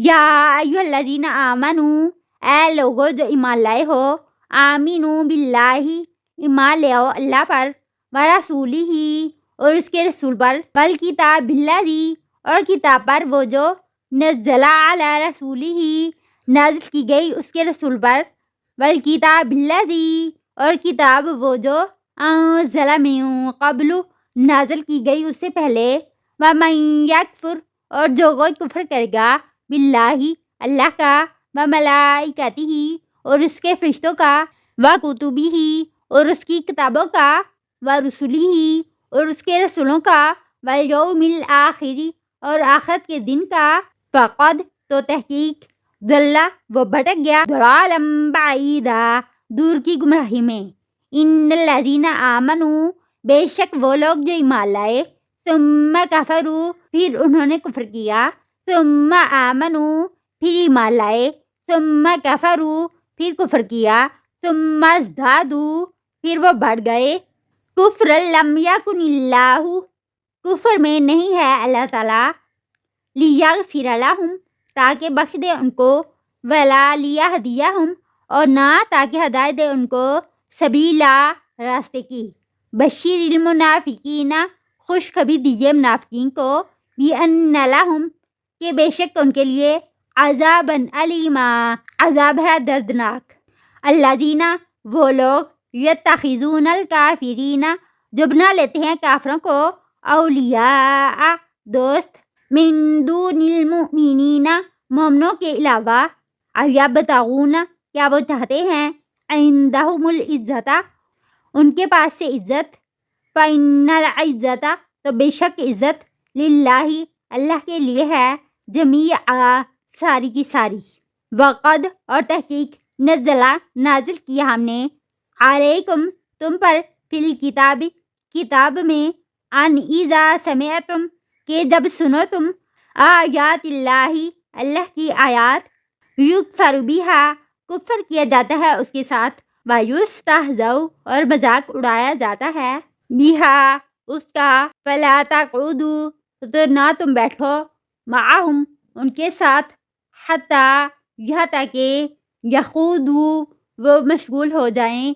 یا ایھا آمنو، اے لوگو جو ایمان لائے ہو، آمینو باللہ، ایمان لے آؤ اللہ پر، ورسولہ، اور اس کے رسول پر، والکتاب الذی، اور کتاب پر وہ جو نزل علی رسولہ، نازل کی گئی اس کے رسول پر، والکتاب الذی، اور کتاب وہ جو انزل من قبل، نازل کی گئی اس سے پہلے، ومن یکفر، اور جو کوئی کفر کرے گا، باللہ، اللہ کا، وملائکتہ، اور اس کے فرشتوں کا، وکتبہ، اور اس کی کتابوں کا، ورسلہ، اور اس کے رسولوں کا، والیوم الآخر، اور آخرت کے دن کا، فقد، تو تحقیق، ضل، وہ بھٹک گیا، ضلالا بعیدا، دور کی گمراہی میں، ان الذین آمنوا، بے شک وہ لوگ جو ایمان لائے، ثم کفروا، پھر انہوں نے کفر کیا، ثم آمنوا، پھر ایمان لائے، ثم کفروا، پھر کفر کیا، ثم ازدادوا، پھر وہ بڑھ گئے، کفرا لم یکن اللہ، کفر میں نہیں ہے اللہ تعالیٰ، لیغفر لہم، تاکہ بخش دے ان کو، ولا لیہدیہم، اور نہ تاکہ ہدایت دے ان کو، سبیلا، راستے کی، بشیر المنافقین، خوشخبری دیجیے منافقین کو، بِأَنَّ لَهُمْ، کہ بے شک ان کے لیے، عذابًا علیما، عذاب ہے دردناک، الذین، وہ لوگ، یتخذون الکافرین، جو بنا لیتے ہیں کافروں کو، اولیاء، دوست، من دون المؤمنین، مومنوں کے علاوہ، ایبتغون، کیا وہ چاہتے ہیں، عندہم العزت، ان کے پاس سے عزت، فإن العزت، تو بے شک عزت، للہ، اللہ کے لیے ہے، جمیعا، ساری کی ساری، وقد، اور تحقیق، نزلہ، نازل کیا ہم نے، علیکم، تم پر، فی الکتاب، کتاب میں، ان اذا سمعتم، کہ جب سنو تم، آیات اللہ، اللہ کی آیات، یکفر بہا، کفر کیا جاتا ہے اس کے ساتھ، ویستہزأ، اور مذاق اڑایا جاتا ہے، بہا، اس کا، فلا تقعدوا، تو نہ تم بیٹھو، معہم، ان کے ساتھ، حتی، یہاں تک کہ، یخوضوا، وہ مشغول ہو جائیں،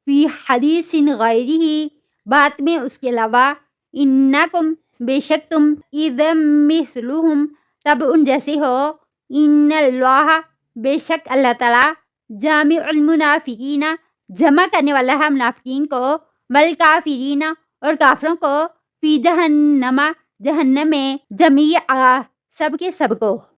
فی حدیث غیرہ، بات میں اس کے علاوہ، انکم، بے شک تم، اذا مثلہم، تب ان جیسے ہو، ان اللہ، بے شک اللہ تعالیٰ، جامع المنافقین، جمع کرنے والا ہے منافقین کو، والکافرین، اور کافروں کو، فی جہنم، جہنم میں، جمیعا، سب کے سب کو۔